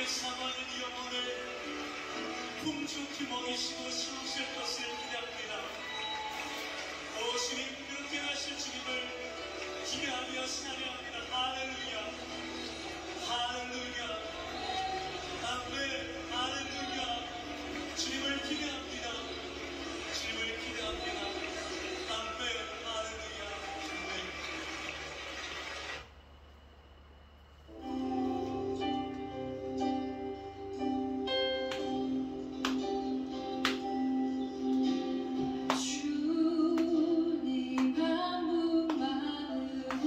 사모하는 영혼을 풍족히 먹이시고 채우실 것을 기대합니다. 오 주님, 그렇게 하실 주님을 기대하며 찬양합니다. 할렐루야, 할렐루야, 아멘, 할렐루야. 주님을 기대합니다. 주님을 기대합니다. 아멘, 할렐루야, 아멘. 주님 한 분만으로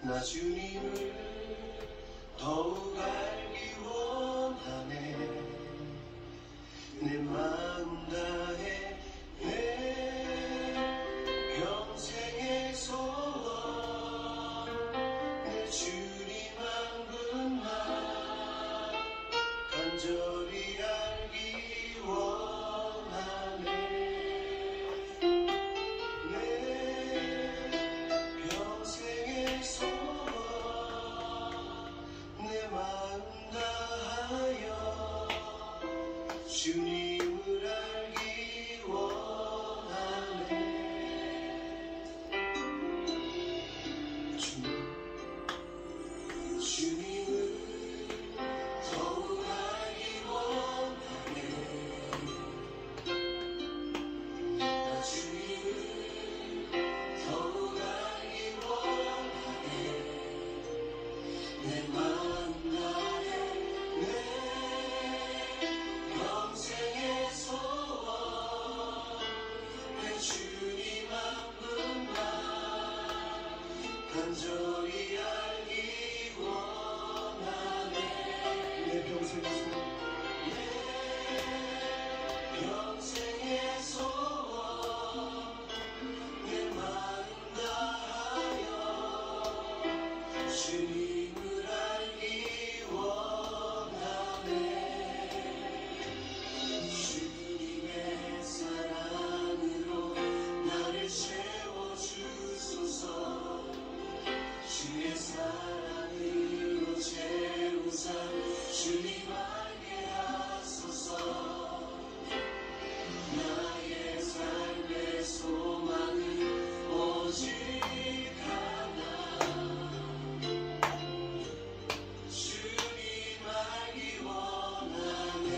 나 주님을 더욱 알기 원하네. 내 마음 다해 내 평생의 소원 내 주님 한 분만 간절히 알기 원하네. 내 평생의 소원 내 마음 다하여 주님을 알기 원하네. 주님을 더욱 알기 원하네. 나 주님을 더욱 알기 원하네. 내 마음 다해 내 평생의 소원 내 주님 한 분만 간절히 알기 원하네. 내 평생의 소원 내 평생의 소원 내 마음 다하여 주님을 알기 원하네. 주님의 사랑으로 나를 채워주소서. 주의 사랑으로 채우사 주님 알게 하소서. 나의 삶의 소망은 오직 하나. 주님 알기 원하네.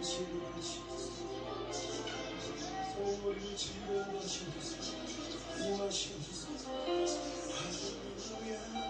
치료하시옵소서. 몸을 치료하시옵소서. 임하시옵소서. 할렐루야.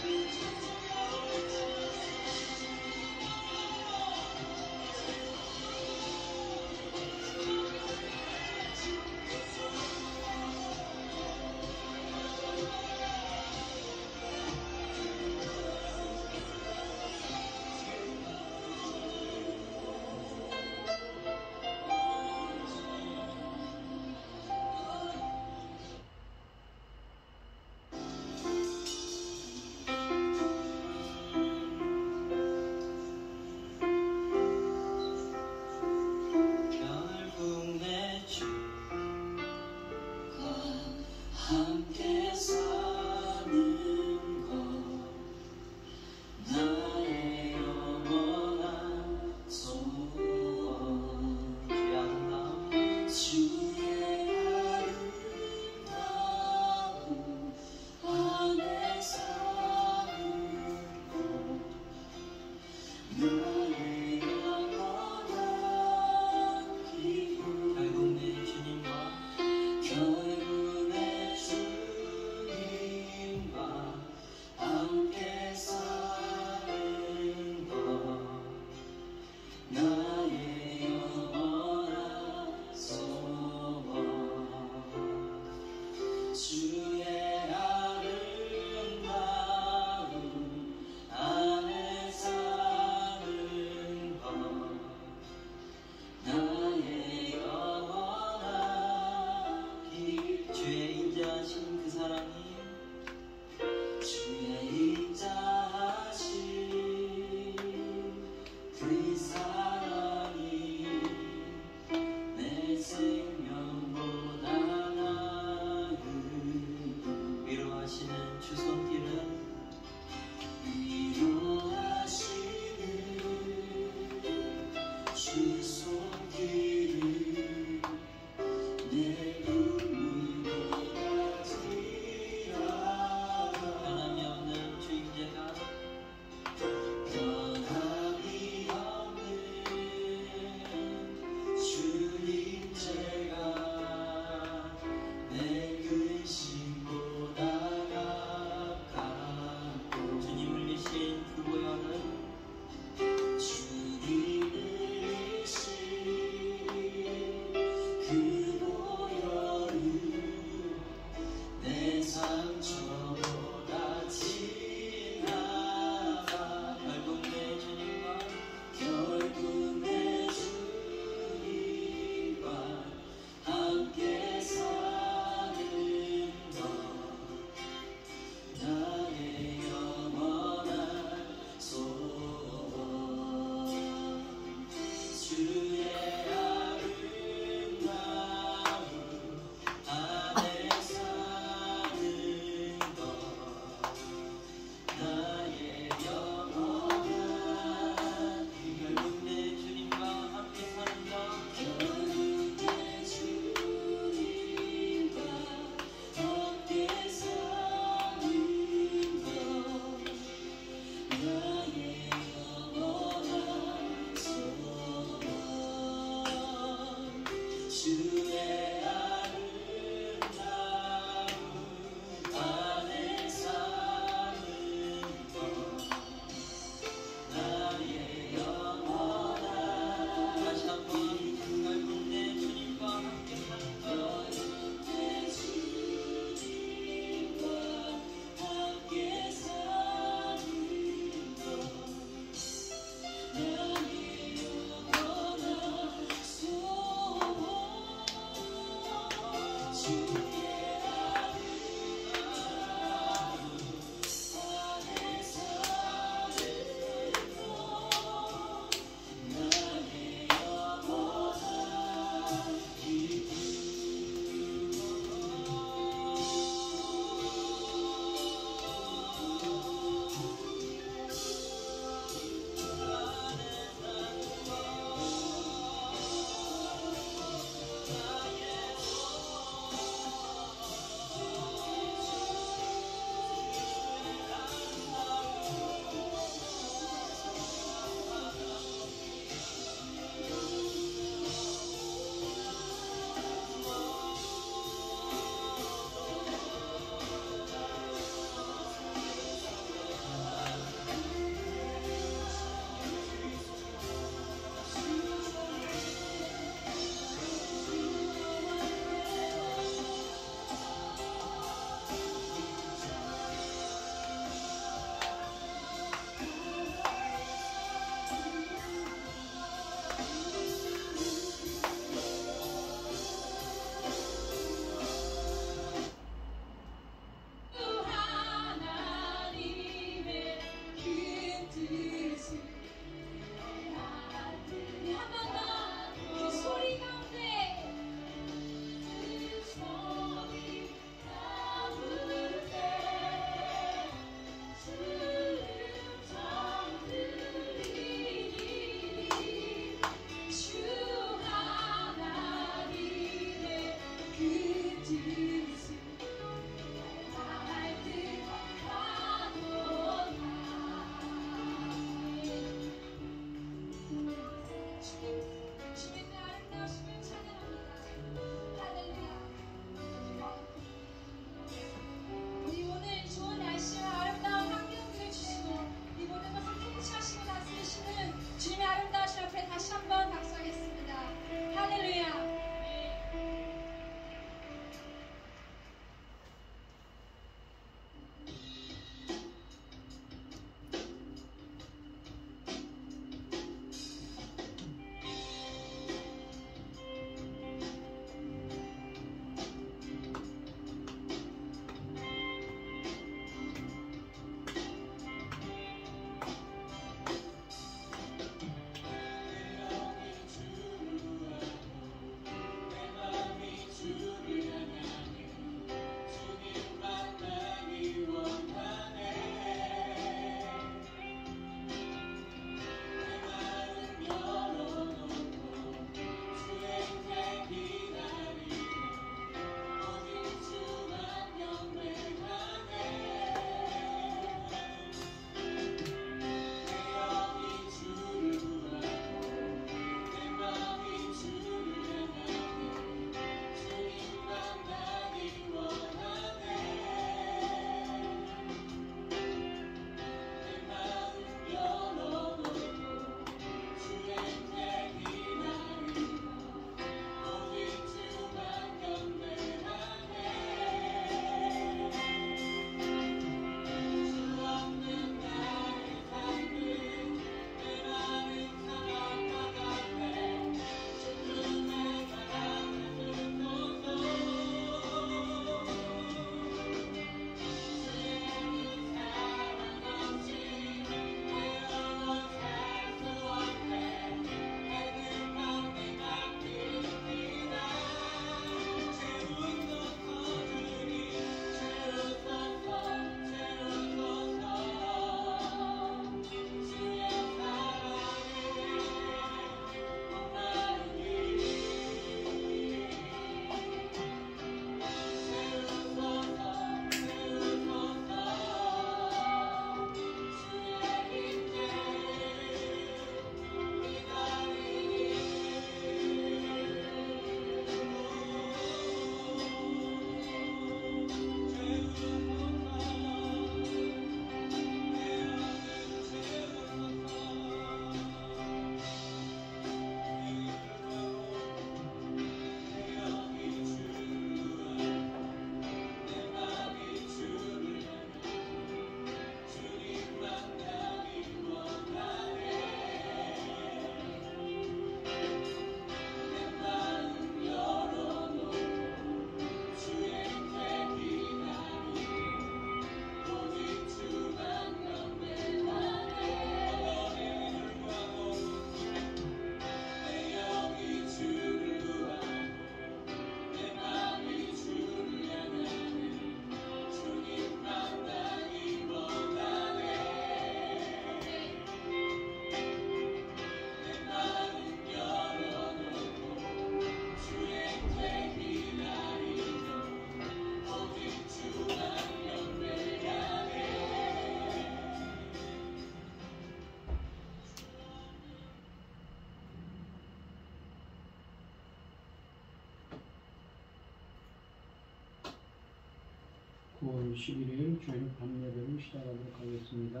9월 11일 주일 밤 예배를 시작하도록 하겠습니다.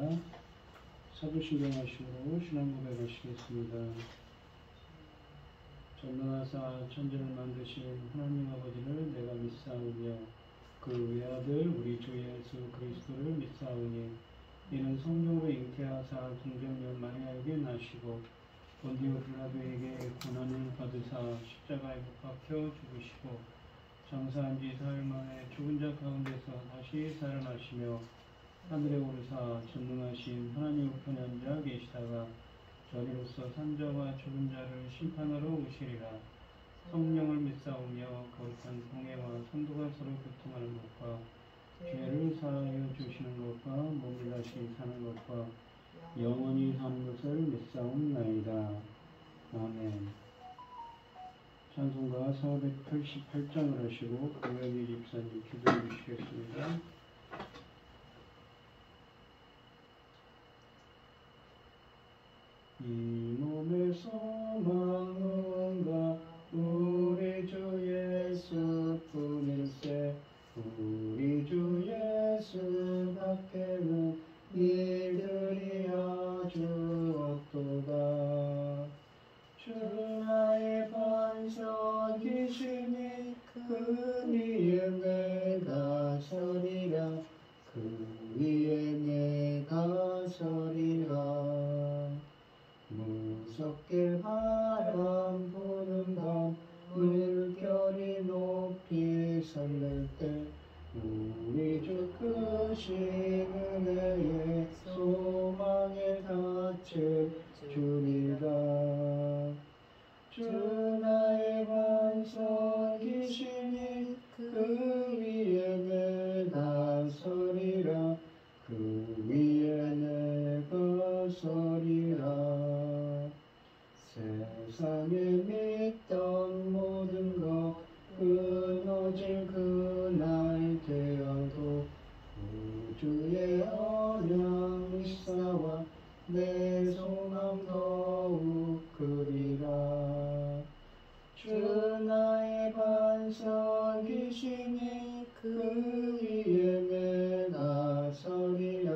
사도신경 하심으로 신앙 고백하시겠습니다. 전능하사 천지를 만드신 하나님 아버지를 내가 믿사오며 그 외아들 우리 주 예수 그리스도를 믿사오니 이는 성령으로 잉태하사 동정녀 마리아에게 나시고 본디오 빌라도에게 고난을 받으사 십자가에 못 박혀 죽으시고 장사한 지 사흘 만에 죽은 자 가운데서 다시 살아나시며 하늘에 오르사 전능하신 하나님 우편에 앉아 계시다가 저리로서 산자와 죽은 자를 심판하러 오시리라. 성령을 믿사오며 거룩한 공예와 성도가 서로 교통하는 것과 죄를 사하여 주시는 것과 몸을 다시 사는 것과 영원히 사는 것을 믿사옵나이다. 아멘. 찬송가 488장을 하시고 고현희 집사님 기도해 주시겠습니다. 이 몸의 소망은가 우리 주 예수뿐일세. 우리 주 예수 밖에는 일들이 아주 없도다. 주 나의 반석이시니 그 위에 내가 서리라. 그 위에 내가 서리라. 무섭게 바람 부는 밤 물결이 높이 솟을 때 우리 주 크신 은혜에 소망에 닿칠 주리라. 주 나의 반석이시니 그 위에 내가 서리라. 그 위에 내가 서리라. 세상에 믿던 모든 것 끊어질 그날 되어도 구주의 언약 믿사와 내 소망 더욱 크리라. 주 나의 반석이시니 그 위에 내가 서리라.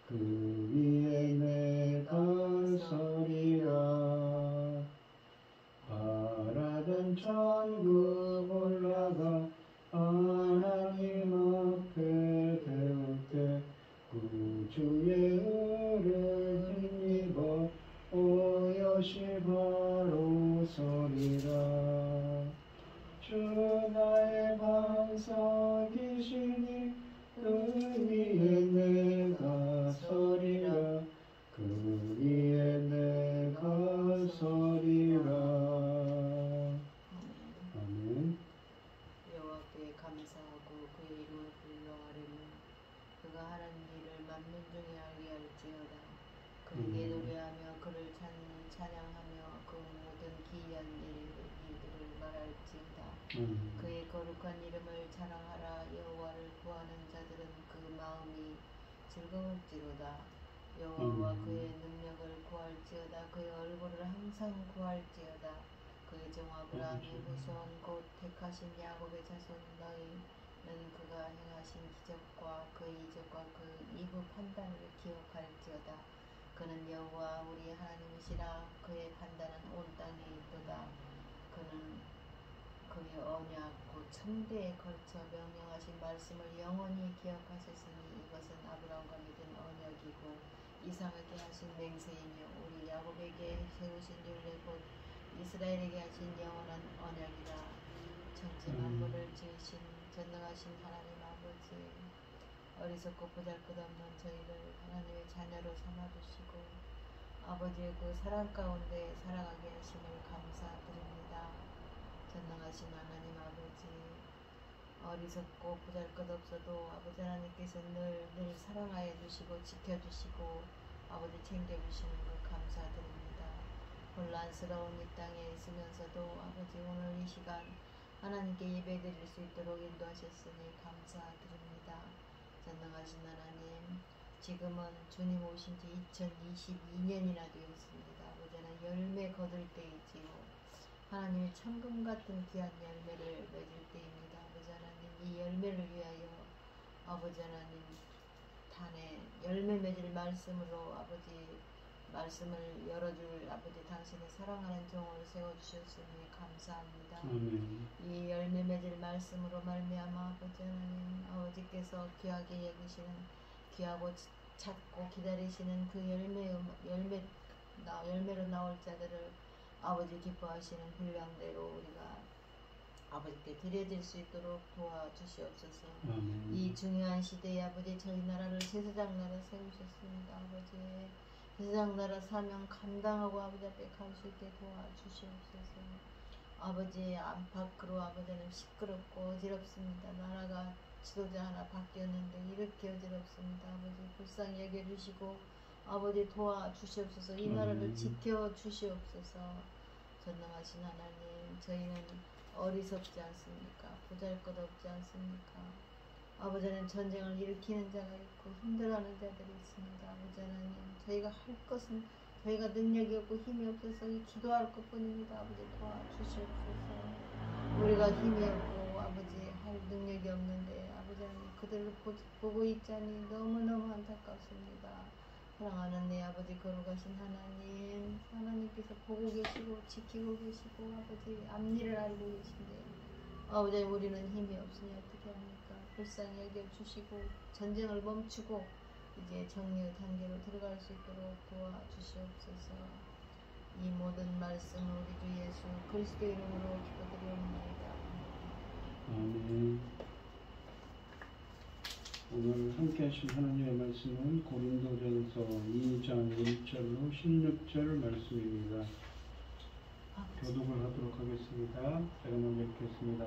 그 위에 내가 서리라. 바라던 천국 올라가 하나님 앞에 배울 때 구주의 의를 힘입어 오롯이 바로 서리라. 주 나의 반석이시니 그 위에 내가 서리라. 그 위에 내가 서리라. 아멘. 여호와께 감사하고 그의 이름을 불러하려면 그가 하는 일을 만민 중에 알게 할지어다. 그에게 노래하며 그를 찬양하며 그 모든 기이한 일들을 말할지어다. 그의 거룩한 이름을 자랑하라. 여호와를 구하는 자들은 그 마음이 즐거울지로다. 여호와와 그의 능력을 구할지어다. 그의 얼굴을 항상 구할지어다. 그의 종 아브라함의 후손 곧 택하신 야곱의 자손 너희는 그가 행하신 기적과 그의 이적과 그 이후 판단을 기억할지어다. 그는 여호와 우리 하나님이시라. 그의 판단은 온 땅에 있도다. 그는 그의 언약 곧 천대에 걸쳐 명령하신 말씀을 영원히 기억하셨으니 이것은 아브라함과 맺은 언약이고 이삭에게 하신 맹세이며 우리 야곱에게 세우신 율례 곧 이스라엘에게 하신 영원한 언약이라. 천지 만물을 지으신 전능하신 하나님 아버지, 어리석고 보잘것없는 저희를 하나님의 자녀로 삼아주시고 아버지의 그 사랑 가운데 살아가게 하심을 감사드립니다. 전능하신 하나님 아버지, 어리석고 보잘것없어도 아버지 하나님께서 늘 사랑하여 주시고 지켜주시고 아버지 챙겨주시는 것 감사드립니다. 혼란스러운 이 땅에 있으면서도 아버지 오늘 이 시간 하나님께 예배드릴 수 있도록 인도하셨으니 감사드립니다. 전능하신 하나님, 지금은 주님 오신 지 2022년이나 되었습니다. 아버지는 열매 거둘 때이지요. 하나님의 천금 같은 귀한 열매를 맺을 때입니다. 아버지 하나님, 이 열매를 위하여 아버지 하나님 단에 열매 맺을 말씀으로 아버지 말씀을 열어줄 아버지 당신의 사랑하는 종을 세워주셨으니 감사합니다. 이 열매 맺을 말씀으로 말미암아 아버지 하나님 아버지께서 귀하게 여기시는 귀하고 찾고 기다리시는 그 열매로 나올 자들을 아버지 기뻐하시는 분량대로 우리가 아버지께 드려질 수 있도록 도와주시옵소서. 이 중요한 시대에 아버지 저희 나라를 제사장 나라 세우셨습니다. 아버지 제사장 나라 사명 감당하고 아버지 앞에 갈 수 있게 도와주시옵소서. 아버지 안팎으로 아버지는 시끄럽고 어지럽습니다. 나라가 지도자 하나 바뀌었는데 이렇게 어지럽습니다. 아버지 불쌍히 여겨주시고 아버지 도와주시옵소서. 이 나라를 지켜주시옵소서. 전능하신 하나님 저희는 어리석지 않습니까? 보잘것없지 않습니까? 아버지는 전쟁을 일으키는 자가 있고 힘들어하는 자들이 있습니다. 아버지 하나님 저희가 할 것은 저희가 능력이 없고 힘이 없어서 기도할 것뿐입니다. 아버지 도와주시옵소서. 우리가 힘이 없고 아버지 할 능력이 없는데 아버지 하나님 그들을 보고 있자니 너무너무 안타깝습니다. 사랑하는 내 아버지 거룩하신 하나님께서 보고 계시고 지키고 계시고 아버지 앞일을 알고 계신데 아버지 우리는 힘이 없으니 어떻게 합니까? 불쌍히 여겨주시고 전쟁을 멈추고 이제 정리의 단계로 들어갈 수 있도록 도와주시옵소서. 이 모든 말씀 우리 주 예수 그리스도 이름으로 기도드리옵나이다. 아멘. 오늘 함께 하신 하나님의 말씀은 고린도전서 2장 1절로 16절 말씀입니다. 교독을 하도록 하겠습니다. 제가 먼저 읽겠습니다.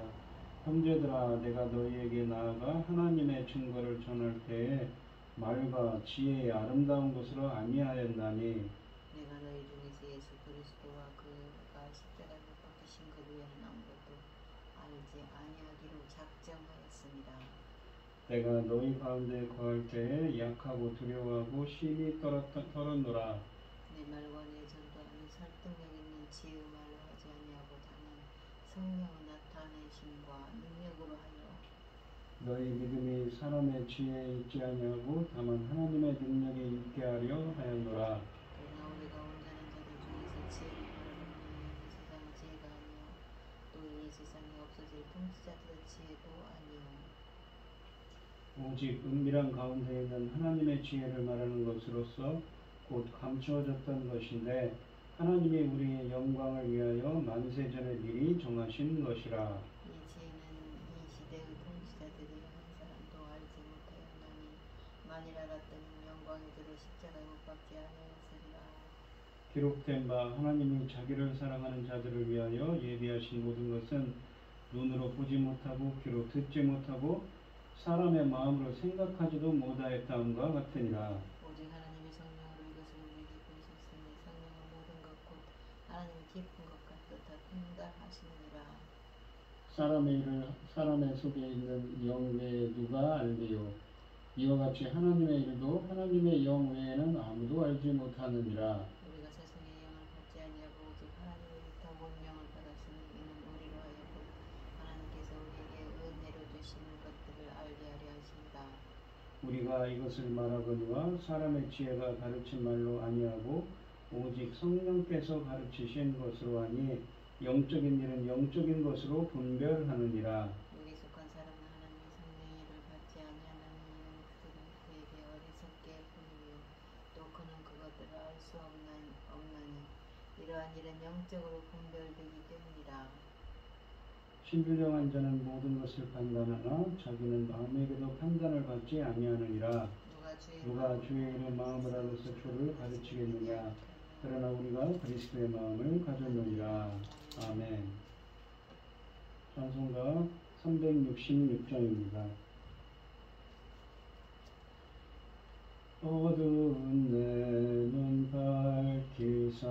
형제들아 내가 너희에게 나아가 하나님의 증거를 전할 때에 말과 지혜의 아름다운 것으로 아니하였나니 내가 너희 중에서 예수 그리스도와 그가 십자가에 못 박히신 그 외에는 아무것도 알지 아니하기로 작정하였습니다. 내가 너희 가운데 거할 때에 약하고 두려워하고 심히 떨었노라. 내 말과 내 전도함이 설득력 있는 지혜의 말로 하지 아니하고 다만 성령의 나타내심과 능력으로 하여 너희 믿음이 사람의 지혜에 있지 아니하고 다만 하나님의 능력에 있게 하려 하였노라. 그러나 우리가 온전한 자들 중에서 지혜를 말하느니 세상의 지혜가 아니요 또 이 세상에 없어질 통치자들의 지혜도 아니요 오직 은밀한 가운데 있는 하나님의 지혜를 말하는 것으로서 곧 감추어졌던 것인데 하나님이 우리의 영광을 위하여 만세전에 미리 정하신 것이라. 이 지혜는 이 시대의 통치자들이 한 사람도 알지 못하였나니 만일 알았더니 영광이 그로 십자가에 못 박지 아니하였으리라. 기록된 바 하나님이 자기를 사랑하는 자들을 위하여 예비하신 모든 것은 눈으로 보지 못하고 귀로 듣지 못하고 사람의 마음으로 생각하지도 못하였다함과 같으니라. 오직 하나님의 성령으로 이것을 우리에게 보이셨으니 성령은 모든 것 곧 하나님의 깊은 것과 뜻다 통달하시느니라. 사람의 일을 사람의 속에 있는 영 외에 누가 알리요? 이와 같이 하나님의 일도 하나님의 영 외에는 아무도 알지 못하느니라. 우리가 세상의 영을 받지 아니하고 오직 하나님으로부터 온 영을 받았으니 이는 우리로 하여 곧 하나님께서 우리에게 은혜로 주시는 것들을 알게 하려 하신다. 우리가 이것을 말하거니와 사람의 지혜가 가르친 말로 아니하고 오직 성령께서 가르치신 것으로 하니 영적인 일은 영적인 것으로 분별하느니라. 여기 속한 사람은 하나님의 성령의 일을 받지 아니하나니 이는 그들은 그에게 어리석게 뿐이요 또 그는 그것들을 알 수 없나니 이러한 일은 영적으로 분별되기 때문이라. 신불량한 자는 모든 것을 판단하나 자기는 마음에게도 판단을 받지 아니하느니라. 누가 주의 일의 마음을 알아서 주를 가르치겠느냐. 그러나 우리가 그리스도의 마음을 가졌느니라. 아멘. 찬송가 366장입니다. 어두운 내 눈 밝히사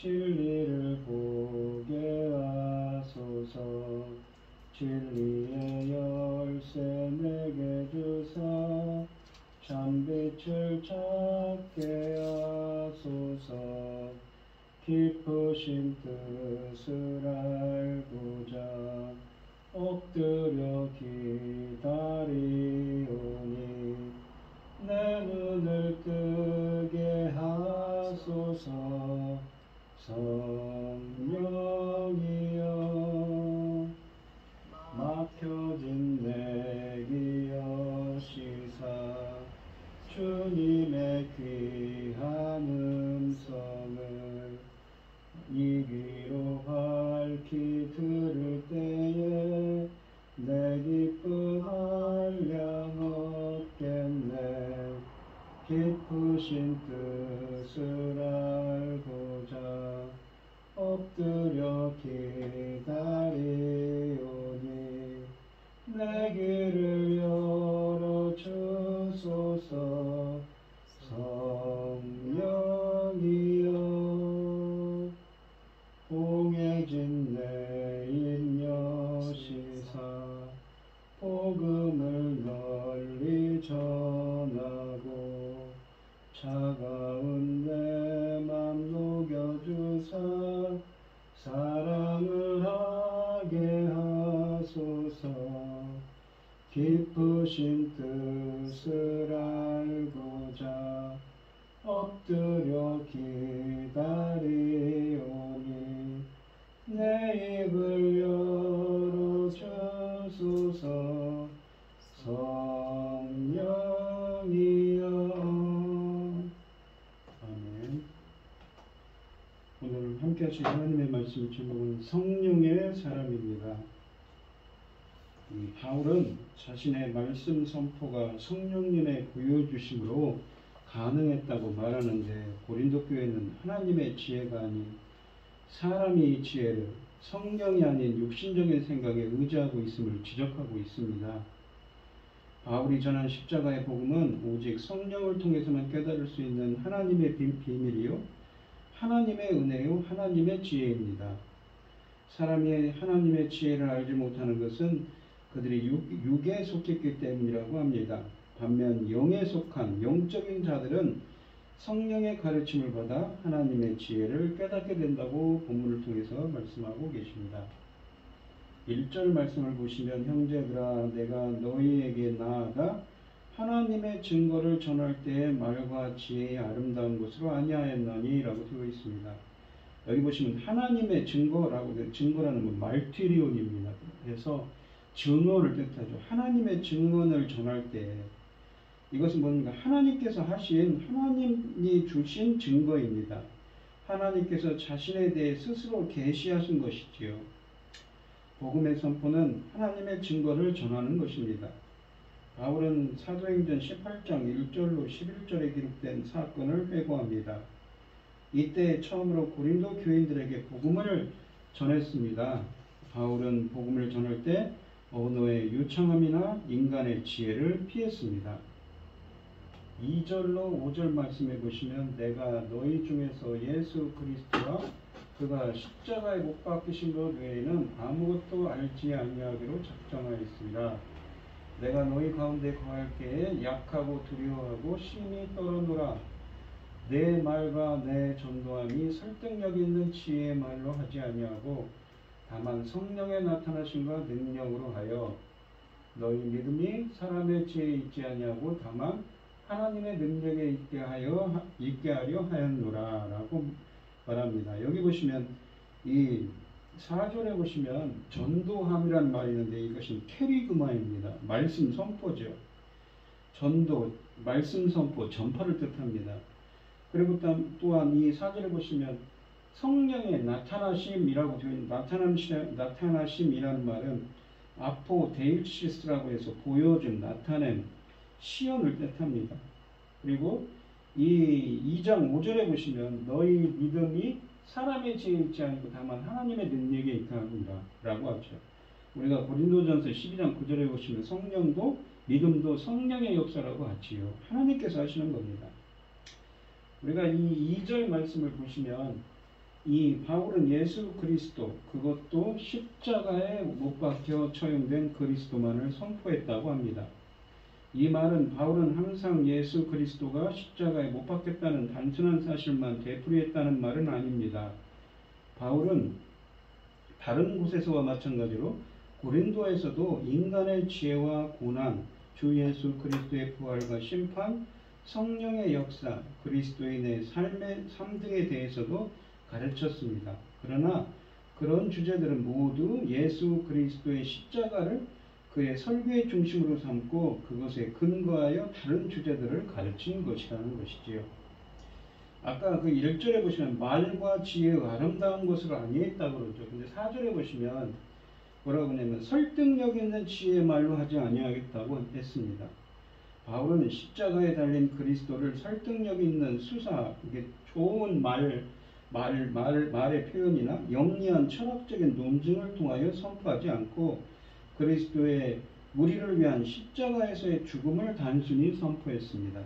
진리를 보게 하소서. 진리의 열쇠 내게 주사 참빛을 찾게 하소서. 깊으신 뜻을 알고자 엎드려 기다리오니 내 눈을 뜨게 하소서. 성령이여 막혀진 내 길 여시사 주님의 귀한 음성을 이 귀로 밝히 들을 때에 내 기쁜 한량 얻겠네. 깊으신 뜻을 알고자 엎드려 기다리오니 내 길을 열어주소서. 성령이여 공해진 내 인여시사 복음을 널리 전하고 차가운 내 맘 녹여주사 사랑을 하게 하소서. 깊으신 뜻을 알고자 엎드려 기다리오니 내 입을 열어주소서. 성령이여. 아멘. 오늘 함께 하실 하나님의 말씀 제목은 성령의 사람입니다. 바울은 자신의 말씀 선포가 성령님의 보여주심으로 가능했다고 말하는데 고린도 교회는 하나님의 지혜가 아닌 사람의 지혜를 성령이 아닌 육신적인 생각에 의지하고 있음을 지적하고 있습니다. 바울이 전한 십자가의 복음은 오직 성령을 통해서만 깨달을 수 있는 하나님의 비밀이요 하나님의 은혜요 하나님의 지혜입니다. 사람이 하나님의 지혜를 알지 못하는 것은 그들이 육에 속했기 때문이라고 합니다. 반면 영에 속한 영적인 자들은 성령의 가르침을 받아 하나님의 지혜를 깨닫게 된다고 본문을 통해서 말씀하고 계십니다. 1절 말씀을 보시면 형제들아 내가 너희에게 나아가 하나님의 증거를 전할 때에 말과 지혜의 아름다운 것으로 아니하였나니 라고 되어 있습니다. 여기 보시면 하나님의 증거라고 증거라는 건 말티리온입니다. 그래서 증언을 뜻하죠. 하나님의 증언을 전할 때 이것은 뭡니까? 하나님께서 하신 하나님이 주신 증거입니다. 하나님께서 자신에 대해 스스로 계시하신 것이지요. 복음의 선포는 하나님의 증거를 전하는 것입니다. 바울은 사도행전 18장 1절로 11절에 기록된 사건을 회고합니다. 이때 처음으로 고린도 교인들에게 복음을 전했습니다. 바울은 복음을 전할 때 언어의 유창함이나 인간의 지혜를 피했습니다. 2절로 5절 말씀해 보시면 내가 너희 중에서 예수 그리스도와 그가 십자가에 못 박히신 것 외에는 아무것도 알지 아니하기로 작정하였습니다. 내가 너희 가운데 거할 때에 약하고 두려워하고 심히 떨어노라. 내 말과 내 전도함이 설득력 있는 지혜의 말로 하지 아니하고 다만 성령의 나타나심과 능력으로 하여 너희 믿음이 사람의 지혜에 있지 아니하고 다만 하나님의 능력에 있게 하려 하였노라 라고 말합니다. 여기 보시면 이 4절에 보시면 전도함이라는 말이 있는데 이것은 캐리그마입니다. 말씀 선포죠. 전도, 말씀 선포, 전파를 뜻합니다. 그리고 또한 이 4절에 보시면 성령의 나타나심이라고 되어 있는 나타나심이라는 말은 아포데일시스라고 해서 보여준, 나타낸, 시연을 뜻합니다. 그리고 이 2장 5절에 보시면 너희 믿음이 사람의 지혜에 있지 않고 다만 하나님의 능력에 있다니라 라고 하죠. 우리가 고린도전서 12장 9절에 보시면 성령도 믿음도 성령의 역사라고 하지요. 하나님께서 하시는 겁니다. 우리가 이 2절 말씀을 보시면 이 바울은 예수 그리스도, 그것도 십자가에 못 박혀 처형된 그리스도만을 선포했다고 합니다. 이 말은 바울은 항상 예수 그리스도가 십자가에 못 박혔다는 단순한 사실만 되풀이했다는 말은 아닙니다. 바울은 다른 곳에서와 마찬가지로 고린도에서도 인간의 지혜와 고난, 주 예수 그리스도의 부활과 심판, 성령의 역사, 그리스도인의 삶의 3등에 대해서도 가르쳤습니다. 그러나 그런 주제들은 모두 예수 그리스도의 십자가를 그의 설교의 중심으로 삼고 그것에 근거하여 다른 주제들을 가르친 것이라는 것이지요. 아까 그 1절에 보시면 말과 지혜의 아름다운 것을 아니했다고 그러죠. 근데 4절에 보시면 뭐라고 하냐면 설득력 있는 지혜의 말로 하지 아니하겠다고 했습니다. 바울은 십자가에 달린 그리스도를 설득력 있는 수사, 이게 좋은 말의 표현이나 영리한 철학적인 논증을 통하여 선포하지 않고 그리스도의 우리를 위한 십자가에서의 죽음을 단순히 선포했습니다.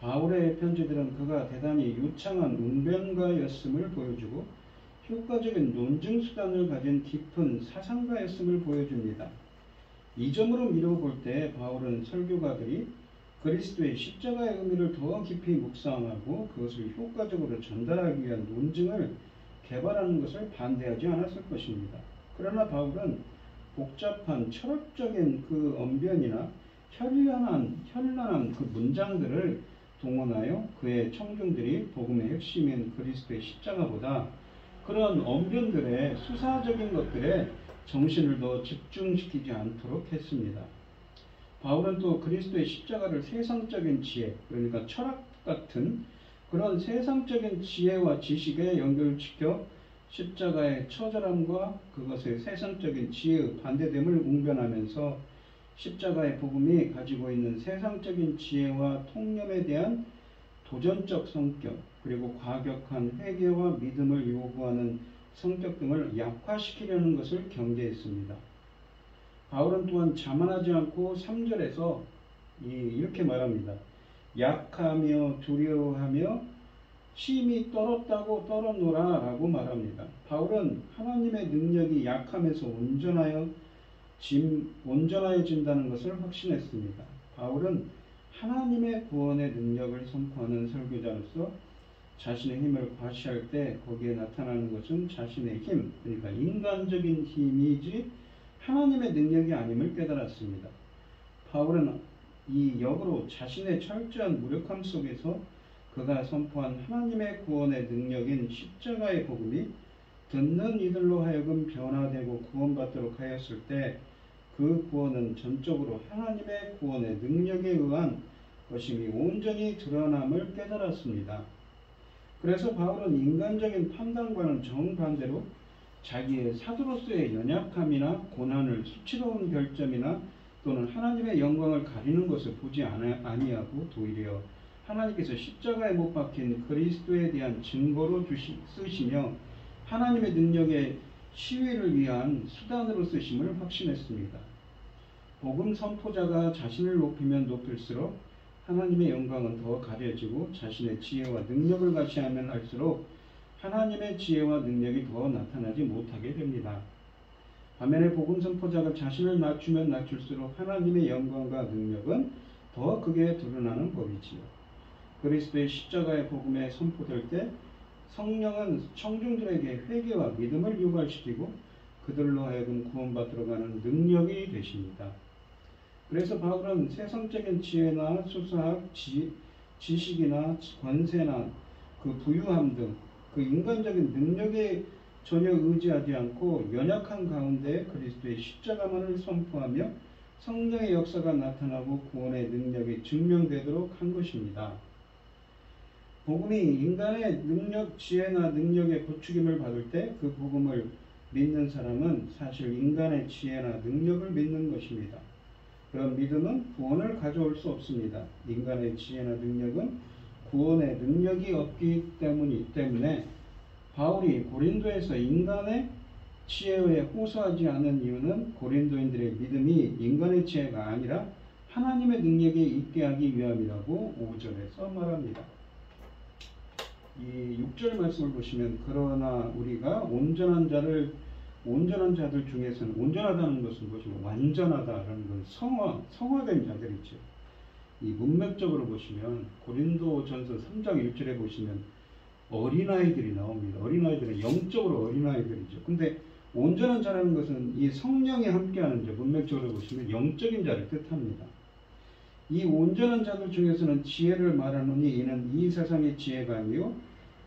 바울의 편지들은 그가 대단히 유창한 웅변가였음을 보여주고 효과적인 논증 수단을 가진 깊은 사상가였음을 보여줍니다. 이 점으로 미뤄볼 때 바울은 설교가들이 그리스도의 십자가의 의미를 더 깊이 묵상하고 그것을 효과적으로 전달하기 위한 논증을 개발하는 것을 반대하지 않았을 것입니다. 그러나 바울은 복잡한 철학적인 그 언변이나 현란한 그 문장들을 동원하여 그의 청중들이 복음의 핵심인 그리스도의 십자가보다 그런 언변들의 수사적인 것들에 정신을 더 집중시키지 않도록 했습니다. 바울은 또 그리스도의 십자가를 세상적인 지혜, 그러니까 철학 같은 그런 세상적인 지혜와 지식에 연결시켜 십자가의 처절함과 그것의 세상적인 지혜의 반대됨을 웅변하면서 십자가의 복음이 가지고 있는 세상적인 지혜와 통념에 대한 도전적 성격, 그리고 과격한 회개와 믿음을 요구하는 성격 등을 약화시키려는 것을 경계했습니다. 바울은 또한 자만하지 않고 3절에서 이렇게 말합니다. 약하며 두려워하며 힘이 떨었다고 떨어노라 라고 말합니다. 바울은 하나님의 능력이 약함에서 온전하여진다는 것을 확신했습니다. 바울은 하나님의 구원의 능력을 선포하는 설교자로서 자신의 힘을 과시할 때 거기에 나타나는 것은 자신의 힘, 그러니까 인간적인 힘이지 하나님의 능력이 아님을 깨달았습니다. 바울은 이 역으로 자신의 철저한 무력함 속에서 그가 선포한 하나님의 구원의 능력인 십자가의 복음이 듣는 이들로 하여금 변화되고 구원받도록 하였을 때 그 구원은 전적으로 하나님의 구원의 능력에 의한 것임이 온전히 드러남을 깨달았습니다. 그래서 바울은 인간적인 판단과는 정반대로 자기의 사도로서의 연약함이나 고난을 수치로운 결점이나 또는 하나님의 영광을 가리는 것을 보지 아니하고 도리어 하나님께서 십자가에 못 박힌 그리스도에 대한 증거로 쓰시며 하나님의 능력의 시위를 위한 수단으로 쓰심을 확신했습니다. 복음 선포자가 자신을 높이면 높일수록 하나님의 영광은 더 가려지고 자신의 지혜와 능력을 과시하면 할수록 하나님의 지혜와 능력이 더 나타나지 못하게 됩니다. 반면에 복음 선포자가 자신을 낮추면 낮출수록 하나님의 영광과 능력은 더 크게 드러나는 법이지요. 그리스도의 십자가의 복음에 선포될 때 성령은 청중들에게 회개와 믿음을 유발시키고 그들로 하여금 구원받으러 가는 능력이 되십니다. 그래서 바울은 세상적인 지혜나 수사학, 지식이나 권세나 그 부유함 등 그 인간적인 능력에 전혀 의지하지 않고 연약한 가운데 그리스도의 십자가만을 선포하며 성령의 역사가 나타나고 구원의 능력이 증명되도록 한 것입니다. 복음이 인간의 능력, 지혜나 능력의 부추김을 받을 때 그 복음을 믿는 사람은 사실 인간의 지혜나 능력을 믿는 것입니다. 그런 믿음은 구원을 가져올 수 없습니다. 인간의 지혜나 능력은 구원의 능력이 없기 때문에 바울이 고린도에서 인간의 지혜에 호소하지 않은 이유는 고린도인들의 믿음이 인간의 지혜가 아니라 하나님의 능력에 있게 하기 위함이라고 5절에서 말합니다. 이 6절 말씀을 보시면 그러나 우리가 온전한 자들 중에서는 온전하다는 것은 무엇이고 완전하다라는 건 성화된 자들이죠. 이 문맥적으로 보시면 고린도전서 3장 1절에 보시면 어린아이들이 나옵니다. 어린아이들은 영적으로 어린아이들이죠. 근데 온전한 자라는 것은 이 성령이 함께하는 자, 문맥적으로 보시면 영적인 자를 뜻합니다. 이 온전한 자들 중에서는 지혜를 말하노니 이는 이 세상의 지혜가 아니요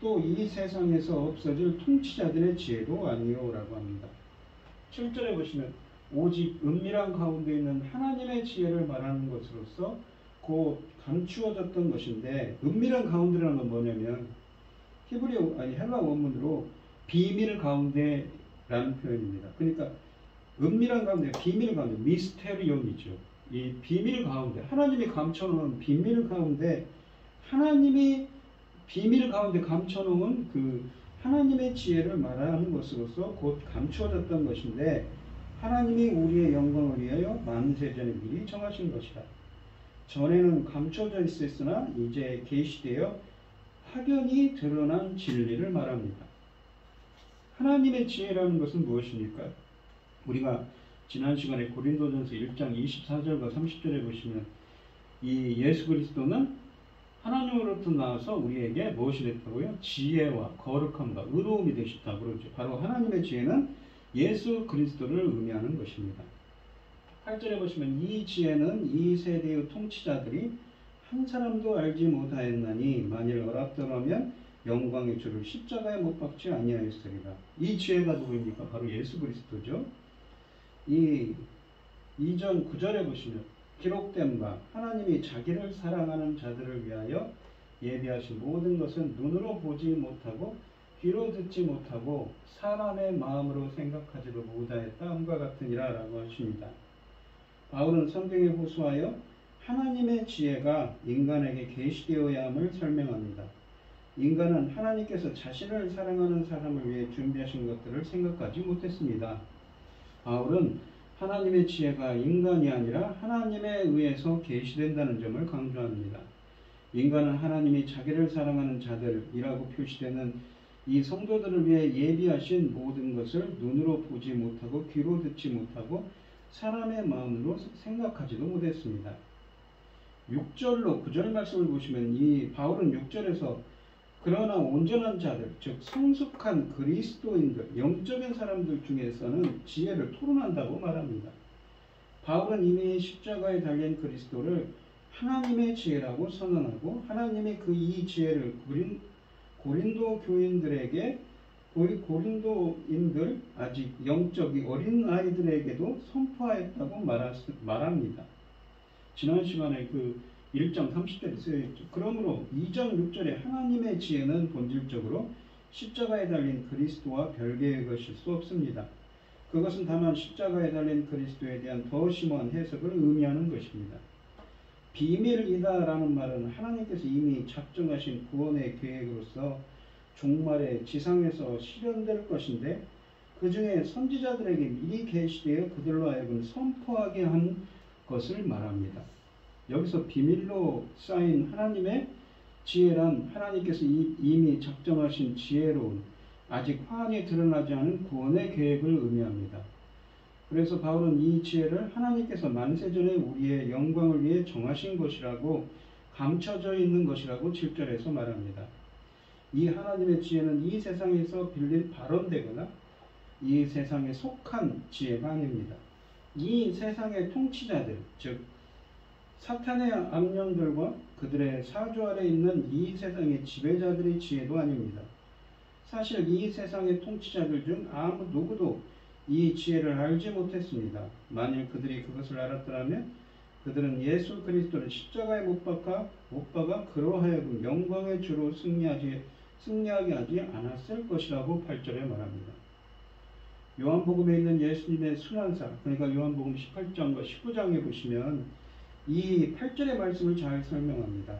또 이 세상에서 없어질 통치자들의 지혜도 아니요 라고 합니다. 7절에 보시면 오직 은밀한 가운데 있는 하나님의 지혜를 말하는 것으로서 곧 감추어졌던 것인데, 은밀한 가운데라는 건 뭐냐면 헬라 원문으로 비밀 가운데라는 표현입니다. 그러니까 은밀한 가운데, 비밀 가운데, 미스테리움이죠. 이 비밀 가운데, 하나님이 감춰놓은 비밀 가운데, 하나님이 비밀 가운데 감춰놓은 그 하나님의 지혜를 말하는 것으로서 곧 감추어졌던 것인데, 하나님이 우리의 영광을 위하여 만세전에 미리 정하신 것이다. 전에는 감춰져 있었으나 이제 계시되어 확연히 드러난 진리를 말합니다. 하나님의 지혜라는 것은 무엇입니까? 우리가 지난 시간에 고린도전서 1장 24절과 30절에 보시면 이 예수 그리스도는 하나님으로부터 나와서 우리에게 무엇이 됐다고요? 지혜와 거룩함과 의로움이 되셨다고 그러죠. 바로 하나님의 지혜는 예수 그리스도를 의미하는 것입니다. 8절에 보시면 이 지혜는 이 세대의 통치자들이 한 사람도 알지 못하였나니 만일 어랍더라면 영광의 주를 십자가에 못 박지 아니하였으리라. 이 지혜가 누구입니까? 바로 예수 그리스도죠. 이 2절 9절에 보시면 기록된 바 하나님이 자기를 사랑하는 자들을 위하여 예비하신 모든 것은 눈으로 보지 못하고 귀로 듣지 못하고 사람의 마음으로 생각하지도 못하였다 함과 같으니라 라고 하십니다. 바울은 성경에 호소하여 하나님의 지혜가 인간에게 계시되어야 함을 설명합니다. 인간은 하나님께서 자신을 사랑하는 사람을 위해 준비하신 것들을 생각하지 못했습니다. 바울은 하나님의 지혜가 인간이 아니라 하나님에 의해서 계시된다는 점을 강조합니다. 인간은 하나님이 자기를 사랑하는 자들이라고 표시되는 이 성도들을 위해 예비하신 모든 것을 눈으로 보지 못하고 귀로 듣지 못하고 사람의 마음으로 생각하지도 못했습니다. 6절로 9절 말씀을 보시면 이 바울은 6절에서 그러나 온전한 자들, 즉 성숙한 그리스도인들, 영적인 사람들 중에서는 지혜를 토론한다고 말합니다. 바울은 이미 십자가에 달린 그리스도를 하나님의 지혜라고 선언하고 하나님이 이 지혜를 고린도 교인들에게 고린도인들 아직 영적이 어린 아이들에게도 선포하였다고 말합니다. 지난 시간에 그 1장 30절에 쓰여있죠. 그러므로 2장 6절에 하나님의 지혜는 본질적으로 십자가에 달린 그리스도와 별개의 것일 수 없습니다. 그것은 다만 십자가에 달린 그리스도에 대한 더 심오한 해석을 의미하는 것입니다. 비밀이다라는 말은 하나님께서 이미 작정하신 구원의 계획으로서 종말에 지상에서 실현될 것인데 그 중에 선지자들에게 미리 계시되어 그들로 하여금 선포하게 한 것을 말합니다. 여기서 비밀로 쌓인 하나님의 지혜란 하나님께서 이미 작정하신 지혜로운 아직 환히 드러나지 않은 구원의 계획을 의미합니다. 그래서 바울은 이 지혜를 하나님께서 만세전에 우리의 영광을 위해 정하신 것이라고 감춰져 있는 것이라고 7절에서 말합니다. 이 하나님의 지혜는 이 세상에서 빌린 발언되거나 이 세상에 속한 지혜가 아닙니다. 이 세상의 통치자들, 즉 사탄의 악령들과 그들의 사조 아래 있는 이 세상의 지배자들의 지혜도 아닙니다. 사실 이 세상의 통치자들 중 아무 누구도 이 지혜를 알지 못했습니다. 만일 그들이 그것을 알았더라면 그들은 예수 그리스도를 십자가에 못 박아 그로 하여금 영광의 주로 승리하게 하지 않았을 것이라고 8절에 말합니다. 요한복음에 있는 예수님의 순환사, 그러니까 요한복음 18장과 19장에 보시면 이 8절의 말씀을 잘 설명합니다.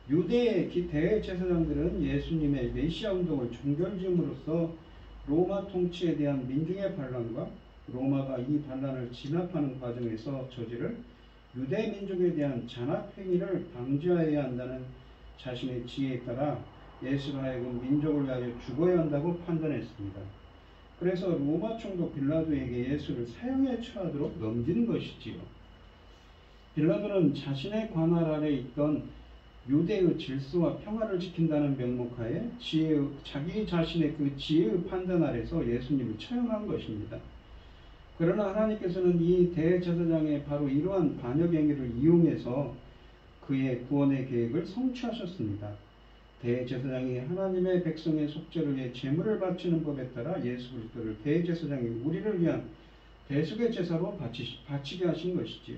유대의 대제사장들은 예수님의 메시아 운동을 종결지음으로써 로마 통치에 대한 민중의 반란과 로마가 이 반란을 진압하는 과정에서 저지를 유대 민족에 대한 잔압 행위를 방지하여야 한다는 자신의 지혜에 따라 예수로 하여금 민족을 위하여 죽어야 한다고 판단했습니다. 그래서 로마 총독 빌라도에게 예수를 사형에 처하도록 넘기는 것이지요. 빌라도는 자신의 관할 아래 있던 유대의 질서와 평화를 지킨다는 명목하에 자기 자신의 그 지혜의 판단 아래서 예수님을 처형한 것입니다. 그러나 하나님께서는 이 대제사장의 바로 이러한 반역 행위를 이용해서 그의 구원의 계획을 성취하셨습니다. 대제사장이 하나님의 백성의 속죄를 위해 제물을 바치는 법에 따라 예수 그리스도를 대제사장이 우리를 위한 대속의 제사로 바치게 하신 것이지요.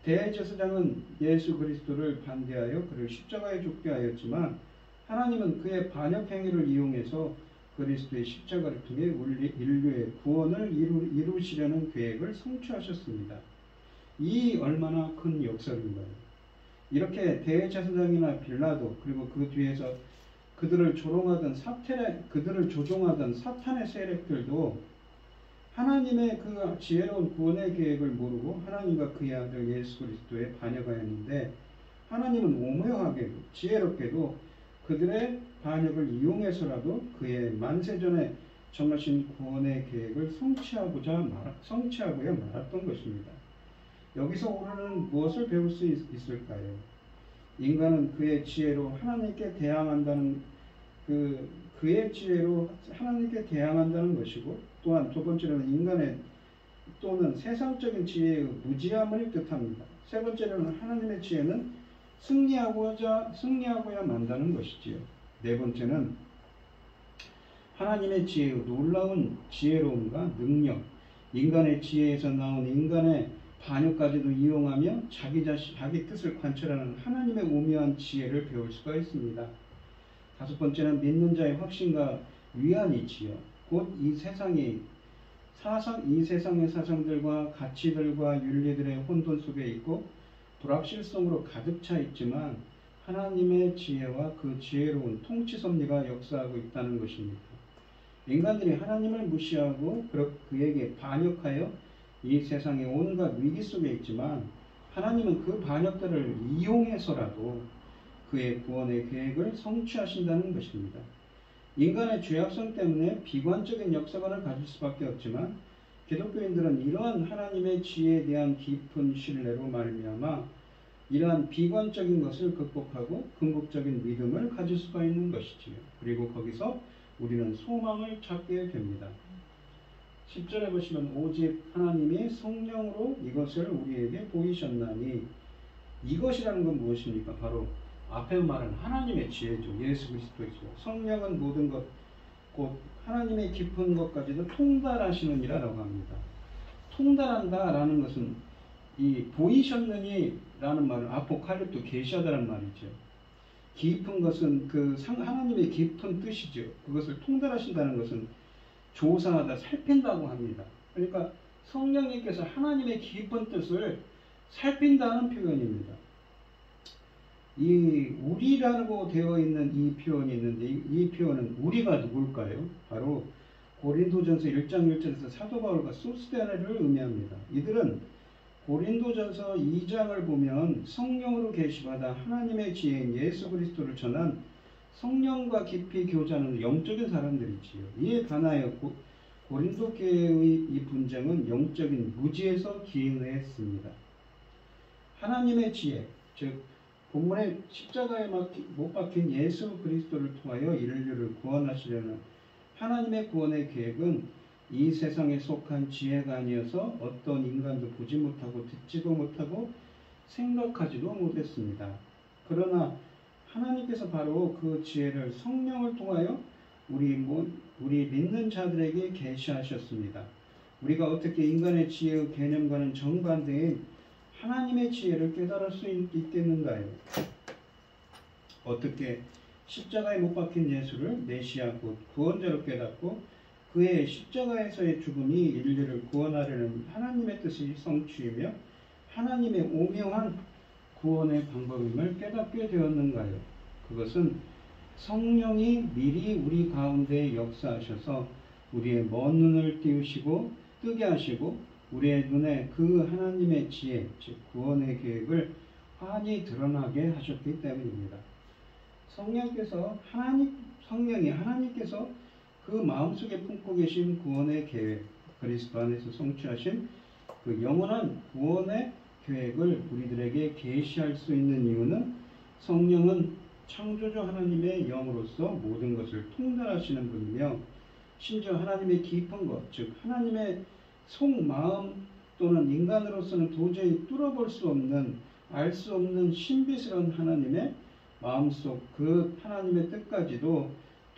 대제사장은 예수 그리스도를 반대하여 그를 십자가에 죽게 하였지만 하나님은 그의 반역 행위를 이용해서 그리스도의 십자가를 통해 인류의 구원을 이루시려는 계획을 성취하셨습니다. 이 얼마나 큰 역설인가요? 이렇게 대제사장이나 빌라도 그리고 그 뒤에서 그들을 조종하던 사탄의 세력들도 하나님의 그 지혜로운 구원의 계획을 모르고 하나님과 그의 아들 예수 그리스도에 반역하였는데 하나님은 오묘하게도 지혜롭게도 그들의 반역을 이용해서라도 그의 만세전에 정하신 구원의 계획을 성취하고야 말았던 것입니다. 여기서 우리는 무엇을 배울 수 있을까요? 인간은 그의 지혜로 하나님께 대항한다는 것이고, 또한 두 번째로는 인간의 또는 세상적인 지혜의 무지함을 뜻합니다. 세 번째로는 하나님의 지혜는 승리하고야 만다는 것이지요. 네 번째는 하나님의 지혜의 놀라운 지혜로움과 능력, 인간의 지혜에서 나온 인간의 반역까지도 이용하며 자기 뜻을 관철하는 하나님의 오묘한 지혜를 배울 수가 있습니다. 다섯 번째는 믿는 자의 확신과 위안이지요. 곧 이 세상의 사상들과 가치들과 윤리들의 혼돈 속에 있고 불확실성으로 가득 차 있지만 하나님의 지혜와 그 지혜로운 통치 섭리가 역사하고 있다는 것입니다. 인간들이 하나님을 무시하고 그에게 반역하여 이 세상의 온갖 위기 속에 있지만 하나님은 그 반역들을 이용해서라도 그의 구원의 계획을 성취하신다는 것입니다. 인간의 죄악성 때문에 비관적인 역사관을 가질 수밖에 없지만 기독교인들은 이러한 하나님의 지혜에 대한 깊은 신뢰로 말미암아 이러한 비관적인 것을 극복하고 궁극적인 믿음을 가질 수가 있는 것이지요. 그리고 거기서 우리는 소망을 찾게 됩니다. 10절에 보시면 오직 하나님이 성령으로 이것을 우리에게 보이셨나니, 이것이라는 건 무엇입니까? 바로 앞에 말은 하나님의 지혜죠. 예수 그리스도이죠. 성령은 모든 것, 곧 하나님의 깊은 것까지도 통달하시는 이라라고 합니다. 통달한다라는 것은 이 보이셨느니 라는 말은 아포칼립토 계시하다라는 말이죠. 깊은 것은 하나님의 깊은 뜻이죠. 그것을 통달하신다는 것은 조사하다, 살핀다고 합니다. 그러니까 성령님께서 하나님의 깊은 뜻을 살핀다는 표현입니다. 이 우리라고 되어 있는 이 표현이 있는데 이 표현은 우리가 누굴까요? 바로 고린도전서 1장 1절에서 사도 바울과 소스데나를 의미합니다. 이들은 고린도전서 2장을 보면 성령으로 계시받아 하나님의 지혜인 예수 그리스도를 전한 성령과 깊이 교제하는 영적인 사람들이지요. 이에 반하여 고린도 교회의 이 분쟁은 영적인 무지에서 기인했습니다. 하나님의 지혜, 즉 본문의 십자가에 못 박힌 예수 그리스도를 통하여 인류를 구원하시려는 하나님의 구원의 계획은 이 세상에 속한 지혜가 아니어서 어떤 인간도 보지 못하고 듣지도 못하고 생각하지도 못했습니다. 그러나 하나님께서 바로 그 지혜를 성령을 통하여 우리 믿는 자들에게 계시하셨습니다. 우리가 어떻게 인간의 지혜의 개념과는 정반대인 하나님의 지혜를 깨달을 수 있겠는가요? 어떻게 십자가에 못 박힌 예수를 메시아 곧 구원자로 깨닫고 그의 십자가에서의 죽음이 인류를 구원하려는 하나님의 뜻이 성취이며 하나님의 오묘한 구원의 방법임을 깨닫게 되었는가요? 그것은 성령이 미리 우리 가운데 역사하셔서 우리의 먼 눈을 띄우시고 뜨게 하시고 우리의 눈에 그 하나님의 지혜, 즉 구원의 계획을 환히 드러나게 하셨기 때문입니다. 성령이 하나님께서 그 마음속에 품고 계신 구원의 계획, 그리스도 안에서 성취하신 그 영원한 구원의 계획을 우리들에게 계시할 수 있는 이유는 성령은 창조주 하나님의 영으로서 모든 것을 통달하시는 분이며 심지어 하나님의 깊은 것, 즉 하나님의 속마음 또는 인간으로서는 도저히 뚫어볼 수 없는, 알 수 없는 신비스러운 하나님의 마음속 그 하나님의 뜻까지도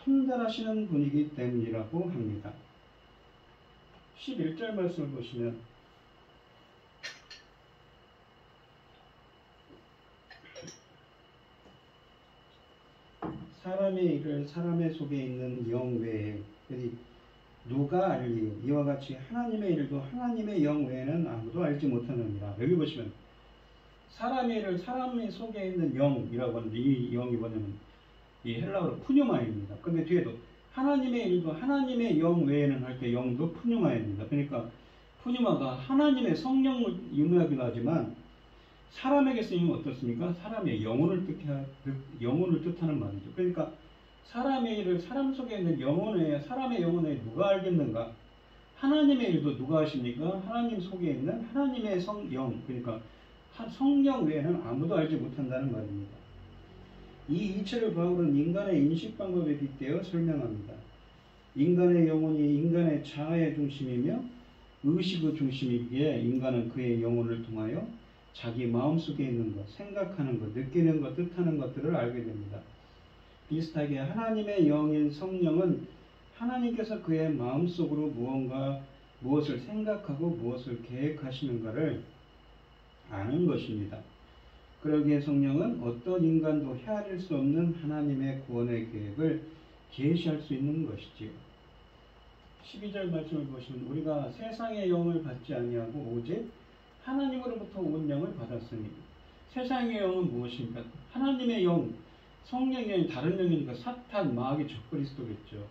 통달하시는 분이기 때문이라고 합니다. 11절 말씀을 보시면 사람의 일을 사람의 속에 있는 영 외에 누가 알리 이와 같이 하나님의 일도 하나님의 영 외에는 아무도 알지 못하느니라. 여기 보시면 사람의 일을 사람의 속에 있는 영이라고 하는데 이 영이 뭐냐면 이 헬라어로 푸뉴마입니다. 근데 뒤에도 하나님의 일도 하나님의 영 외에는 할 때 영도 푸뉴마입니다. 그러니까 푸뉴마가 하나님의 성령을 의미하기도 하지만 사람에게 쓰이면 어떻습니까? 사람의 영혼을 뜻하는 말이죠. 그러니까 사람의 일을 사람 속에 있는 영혼 외에 사람의 영혼 외에 누가 알겠는가? 하나님의 일도 누가 하십니까? 하나님 속에 있는 하나님의 성령, 그러니까 성령 외에는 아무도 알지 못한다는 말입니다. 이 이치를 바울은 인간의 인식 방법에 빗대어 설명합니다. 인간의 영혼이 인간의 자아의 중심이며 의식의 중심이기에 인간은 그의 영혼을 통하여 자기 마음속에 있는 것, 생각하는 것, 느끼는 것, 뜻하는 것들을 알게 됩니다. 비슷하게 하나님의 영인 성령은 하나님께서 그의 마음속으로 무엇을 생각하고 무엇을 계획하시는가를 아는 것입니다. 그러기에 성령은 어떤 인간도 헤아릴 수 없는 하나님의 구원의 계획을 계시할 수 있는 것이지요. 12절 말씀을 보시면 우리가 세상의 영을 받지 아니하고 오직 하나님으로부터 온 영을 받았으니 세상의 영은 무엇입니까? 하나님의 영, 성령의 영이 다른 영이니까 사탄, 마귀, 적그리스도겠죠.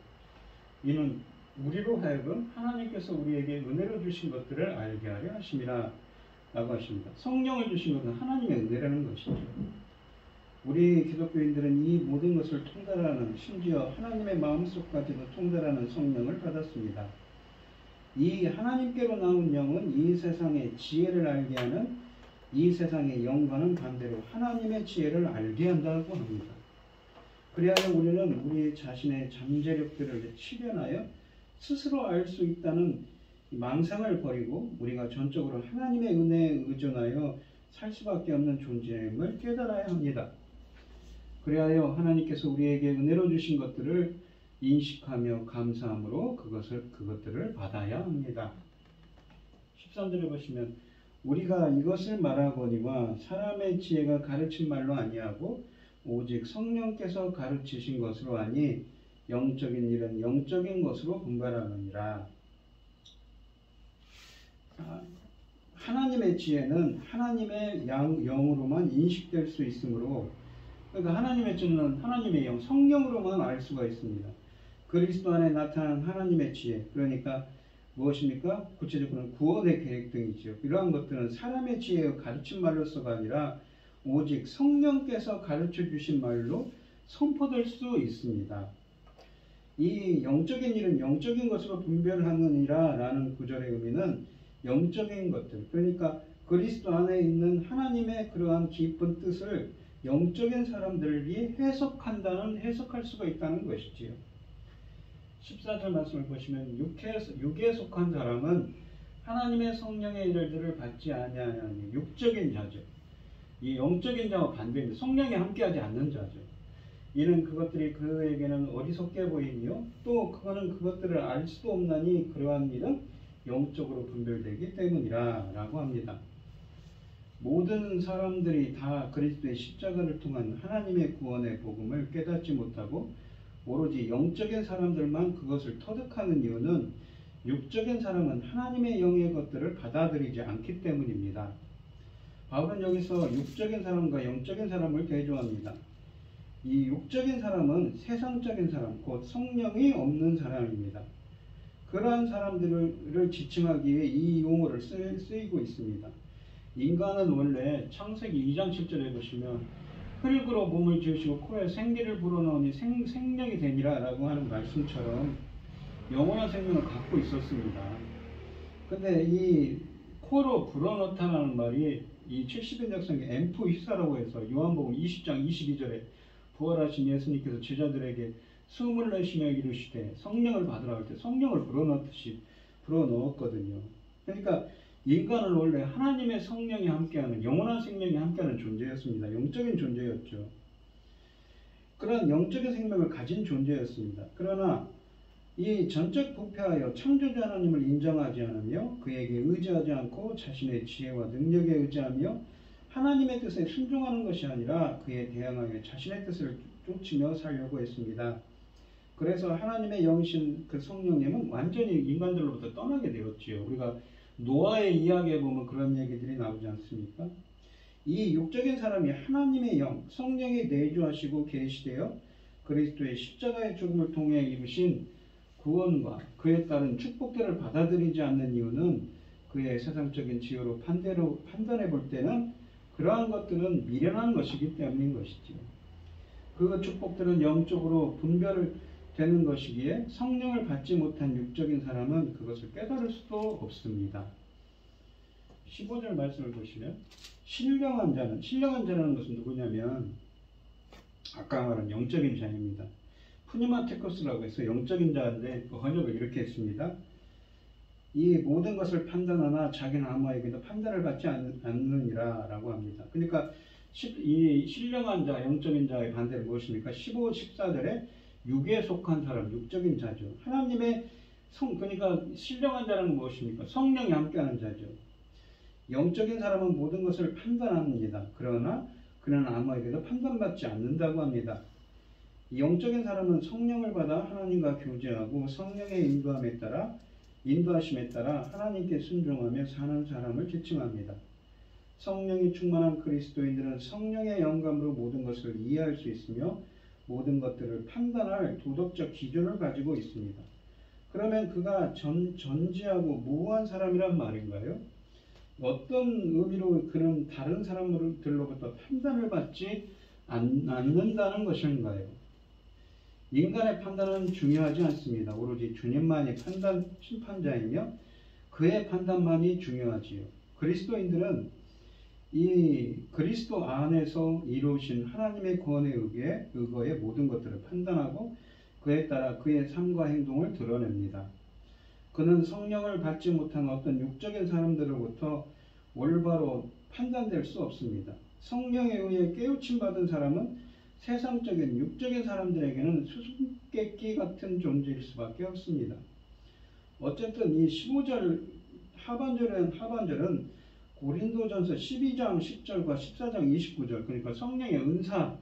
이는 우리로 하여금 하나님께서 우리에게 은혜로 주신 것들을 알게 하려 하심이라 라고 하십니다. 성령을 주신 것은 하나님의 은혜라는 것이죠. 우리 기독교인들은 이 모든 것을 통달하는, 심지어 하나님의 마음속까지도 통달하는 성령을 받았습니다. 이 하나님께로 나온 영은 이 세상의 지혜를 알게 하는, 이 세상의 영과는 반대로 하나님의 지혜를 알게 한다고 합니다. 그리하여 우리는 우리 자신의 잠재력들을 실현하여 스스로 알 수 있다는 망상을 버리고 우리가 전적으로 하나님의 은혜에 의존하여 살 수밖에 없는 존재임을 깨달아야 합니다. 그리하여 하나님께서 우리에게 은혜로 주신 것들을 인식하며 감사함으로 그것들을 받아야 합니다. 13절에 보시면 우리가 이것을 말하거니와 사람의 지혜가 가르친 말로 아니하고 오직 성령께서 가르치신 것으로 하니 영적인 일은 영적인 것으로 분별하느니라. 하나님의 지혜는 하나님의 영으로만 인식될 수 있으므로, 그러니까 하나님의 지혜는 하나님의 영, 성령으로만 알 수가 있습니다. 그리스도 안에 나타난 하나님의 지혜, 그러니까 무엇입니까? 구체적으로는 구원의 계획 등이죠. 이러한 것들은 사람의 지혜의 가르친 말로서가 아니라 오직 성령께서 가르쳐 주신 말로 선포될 수 있습니다. 이 영적인 일은 영적인 것으로 분별하느니라 라는 구절의 의미는 영적인 것들, 그러니까 그리스도 안에 있는 하나님의 그러한 깊은 뜻을 영적인 사람들이 해석할 수가 있다는 것이지요. 14절 말씀을 보시면 육에 속한 사람은 하나님의 성령의 일들을 받지 아니하니 육적인 자죠. 이 영적인 자와 반대입니다. 성령이 함께하지 않는 자죠. 이는 그것들이 그에게는 어리석게 보이며 또 그거는 그것들을 알 수도 없나니 그러한 일은 영적으로 분별되기 때문이라 라고 합니다. 모든 사람들이 다 그리스도의 십자가를 통한 하나님의 구원의 복음을 깨닫지 못하고 오로지 영적인 사람들만 그것을 터득하는 이유는 육적인 사람은 하나님의 영의 것들을 받아들이지 않기 때문입니다. 바울은 여기서 육적인 사람과 영적인 사람을 대조합니다. 이 육적인 사람은 세상적인 사람, 곧 성령이 없는 사람입니다. 그러한 사람들을 지칭하기 위해 이 용어를 쓰이고 있습니다. 인간은 원래 창세기 2장 7절에 보시면 흙으로 몸을 지으시고 코에 생기를 불어넣으니 생명이 되니라 라고 하는 말씀처럼 영원한 생명을 갖고 있었습니다. 근데 이 코로 불어넣다라는 말이 이 70인역 성경 엠프휘사라고 해서 요한복음 20장 22절에 부활하신 예수님께서 제자들에게 숨을 내쉬며 이르시되 성령을 받으라 할 때 성령을 불어넣듯이 불어넣었거든요. 그러니까 인간은 원래 하나님의 성령이 함께하는 영원한 생명이 함께하는 존재였습니다. 영적인 존재였죠. 그런 영적인 생명을 가진 존재였습니다. 그러나 이 전적 부패하여 창조주 하나님을 인정하지 않으며 그에게 의지하지 않고 자신의 지혜와 능력에 의지하며 하나님의 뜻에 순종하는 것이 아니라 그에 대항하여 자신의 뜻을 쫓으며 살려고 했습니다. 그래서 하나님의 영이신 그 성령님은 완전히 인간들로부터 떠나게 되었지요. 우리가 노아의 이야기에 보면 그런 얘기들이 나오지 않습니까? 이 육적인 사람이 하나님의 영, 성령이 내주하시고 계시되어 그리스도의 십자가의 죽음을 통해 이루신 구원과 그에 따른 축복들을 받아들이지 않는 이유는 그의 세상적인 지혜로 판단해 볼 때는 그러한 것들은 미련한 것이기 때문인 것이지요. 그 축복들은 영적으로 분별되는 것이기에 성령을 받지 못한 육적인 사람은 그것을 깨달을 수도 없습니다. 15절 말씀을 보시면 신령한 자라는 것은 누구냐면 아까 말한 영적인 자입니다. 푸니마테코스라고 해서 영적인 자인데 그 번역을 이렇게 했습니다. 이 모든 것을 판단하나 자기는 아무에게도 판단을 받지 않느니라 라고 합니다. 그러니까 이 신령한 자, 영적인 자의 반대는 무엇입니까? 15, 14절에 육에 속한 사람, 육적인 자죠. 하나님의 그러니까 신령한 자는 무엇입니까? 성령이 함께하는 자죠. 영적인 사람은 모든 것을 판단합니다. 그러나 그는 아무에게도 판단받지 않는다고 합니다. 영적인 사람은 성령을 받아 하나님과 교제하고 성령의 인도하심에 따라 하나님께 순종하며 사는 사람을 지칭합니다. 성령이 충만한 그리스도인들은 성령의 영감으로 모든 것을 이해할 수 있으며 모든 것들을 판단할 도덕적 기준을 가지고 있습니다. 그러면 그가 전지하고 무고한 사람이란 말인가요? 어떤 의미로 그는 다른 사람들로부터 판단을 받지 않는다는 것인가요? 인간의 판단은 중요하지 않습니다. 오로지 주님만이 심판자이며 그의 판단만이 중요하지요. 그리스도인들은 이 그리스도 안에서 이루신 하나님의 구원에 의거해 모든 것들을 판단하고 그에 따라 그의 삶과 행동을 드러냅니다. 그는 성령을 받지 못한 어떤 육적인 사람들로부터 올바로 판단될 수 없습니다. 성령에 의해 깨우침 받은 사람은 세상적인 육적인 사람들에게는 수수께끼 같은 존재일 수밖에 없습니다. 어쨌든 이 15절 하반절은 고린도전서 12장 10절과 14장 29절 그러니까 성령의 은사에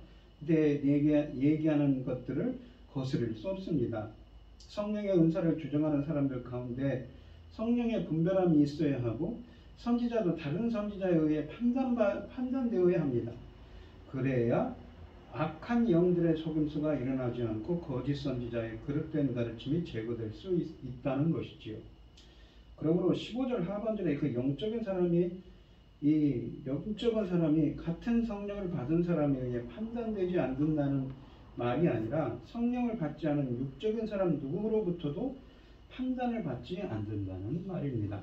대해 얘기하는 것들을 거스릴 수 없습니다. 성령의 은사를 주장하는 사람들 가운데 성령의 분별함이 있어야 하고 선지자도 다른 선지자에 의해 판단되어야 합니다. 그래야 악한 영들의 속임수가 일어나지 않고 거짓 선지자의 그릇된 가르침이 제거될 수 있다는 것이지요. 그러므로 15절 하반절에 그 영적인 사람이 같은 성령을 받은 사람에 의해 판단되지 않는다는 말이 아니라 성령을 받지 않은 육적인 사람 누구로부터도 판단을 받지 않는다는 말입니다.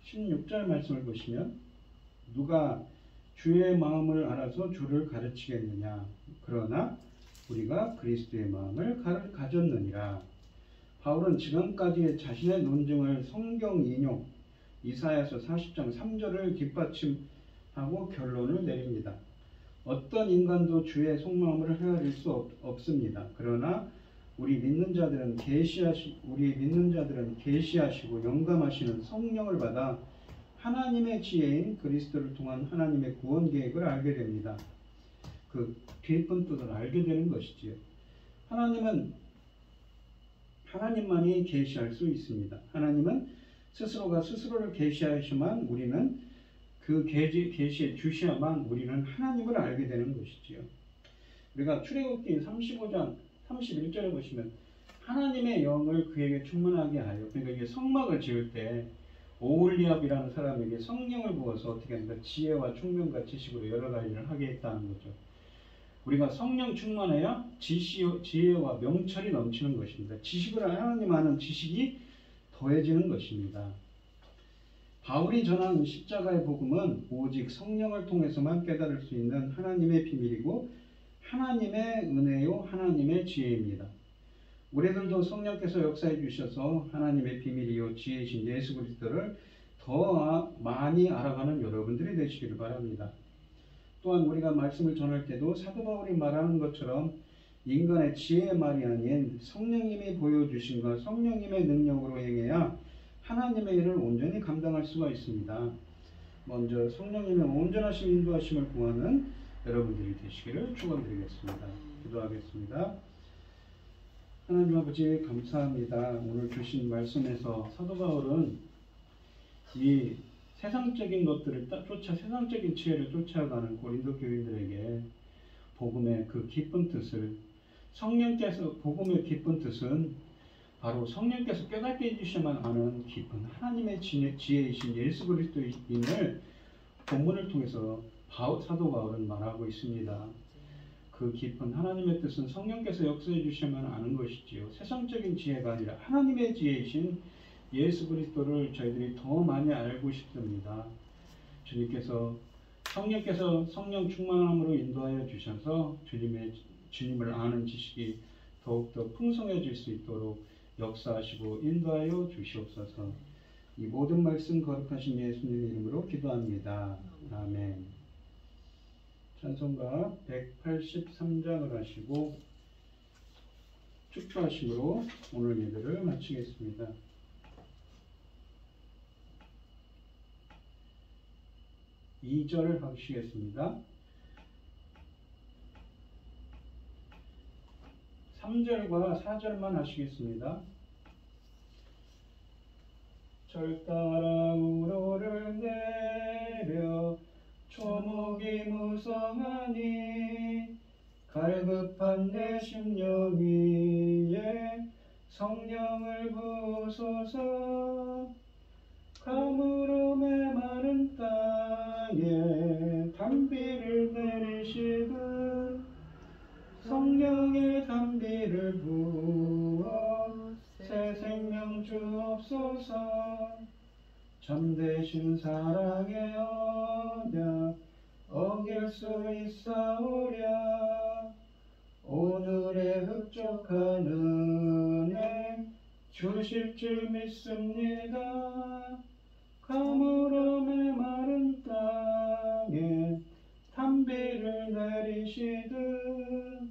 16절 말씀을 보시면 누가 주의 마음을 알아서 주를 가르치겠느냐 그러나 우리가 그리스도의 마음을 가졌느니라. 바울은 지금까지의 자신의 논증을 성경 인용 이사야서 40장 3절을 뒷받침하고 결론을 내립니다. 어떤 인간도 주의 속마음을 헤아릴 수 없습니다. 그러나 우리 믿는 자들은 계시하시고 영감하시는 성령을 받아 하나님의 지혜인 그리스도를 통한 하나님의 구원 계획을 알게 됩니다. 그 깊은 뜻을 알게 되는 것이지요. 하나님만이 계시할 수 있습니다. 하나님은 스스로가 스스로를 계시하시만 우리는 그 계시에 주시야만 우리는 하나님을 알게 되는 것이지요. 우리가 출애굽기 35장 31절에 보시면 하나님의 영을 그에게 충만하게 하여 그러니까 이게 성막을 지을 때 오홀리압이라는 사람에게 성령을 부어서 어떻게 합니까? 지혜와 총명과 지식으로 여러 가지를 하게 했다는 거죠. 우리가 성령 충만해야 지혜와 명철이 넘치는 것입니다. 지식을 하나님 아는 지식이 더해지는 것입니다. 바울이 전한 십자가의 복음은 오직 성령을 통해서만 깨달을 수 있는 하나님의 비밀이고 하나님의 은혜요 하나님의 지혜입니다. 우리들도 성령께서 역사해 주셔서 하나님의 비밀이요 지혜이신 예수 그리스도를 더 많이 알아가는 여러분들이 되시기를 바랍니다. 또한 우리가 말씀을 전할 때도 사도 바울이 말하는 것처럼 인간의 지혜의 말이 아닌 성령님이 보여주신과 성령님의 능력으로 행해야 하나님의 일을 온전히 감당할 수가 있습니다. 먼저 성령님의 온전하신 인도하심을 구하는 여러분들이 되시기를 축원드리겠습니다. 기도하겠습니다. 하나님 아버지 감사합니다. 오늘 주신 말씀에서 사도 바울은 이 세상적인 것들을 세상적인 지혜를 쫓아가는 고린도 교인들에게 복음의 그 깊은 뜻을 복음의 깊은 뜻은 바로 성령께서 깨닫게 해주셔야만 아는 깊은 하나님의 지혜이신 예수 그리스도인을 본문을 통해서 사도 바울은 말하고 있습니다. 그 깊은 하나님의 뜻은 성령께서 역사해 주셔야만 아는 것이지요. 세상적인 지혜가 아니라 하나님의 지혜이신 예수 그리스도를 저희들이 더 많이 알고 싶습니다. 성령께서 성령 충만함으로 인도하여 주셔서 주님을 아는 지식이 더욱더 풍성해질 수 있도록 역사하시고 인도하여 주시옵소서. 이 모든 말씀 거룩하신 예수님의 이름으로 기도합니다. 아멘. 찬송가 183장을 하시고 축도하심으로 오늘 예배를 마치겠습니다. 2절 하시겠습니다. 3절과 4절만 하시겠습니다. 절 따라 우로를 내려 초목이 무성하니 갈급한 내 심령 위에 성령을 부소서. 가물어 메마른 땅에 단비를 내리시듯 성령의 단비를 부어 새 생명 주옵소서. 참되신 사랑의 언약 어길 수 있사오랴. 오늘의 흡족한 은혜 주실 줄 믿습니다. 가물어 메마른 땅에 단비를 내리시듯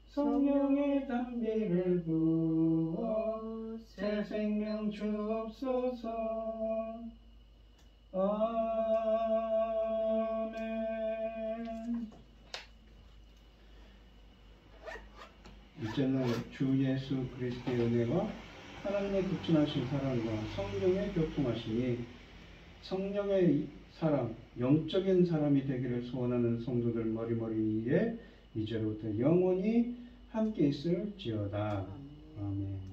성령의 단비를 부어 새 생명 주옵소서. 아멘. 이제는 주 예수 그리스도의 은혜와 하나님의 극진하신 사랑과 성령의 교통하심이 성령의 사람, 영적인 사람이 되기를 소원하는 성도들 머리머리에 이제로부터 영원히 함께 있을지어다. 아멘.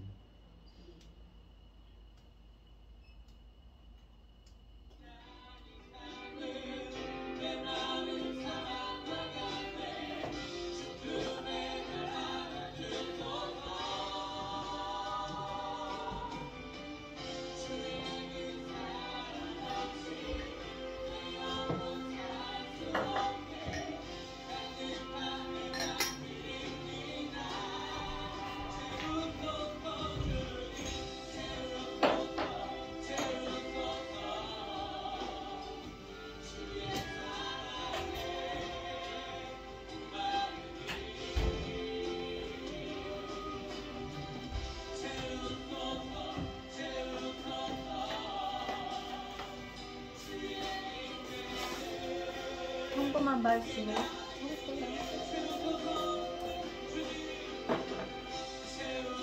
평범한 말씀을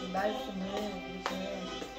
이 말씀을 이제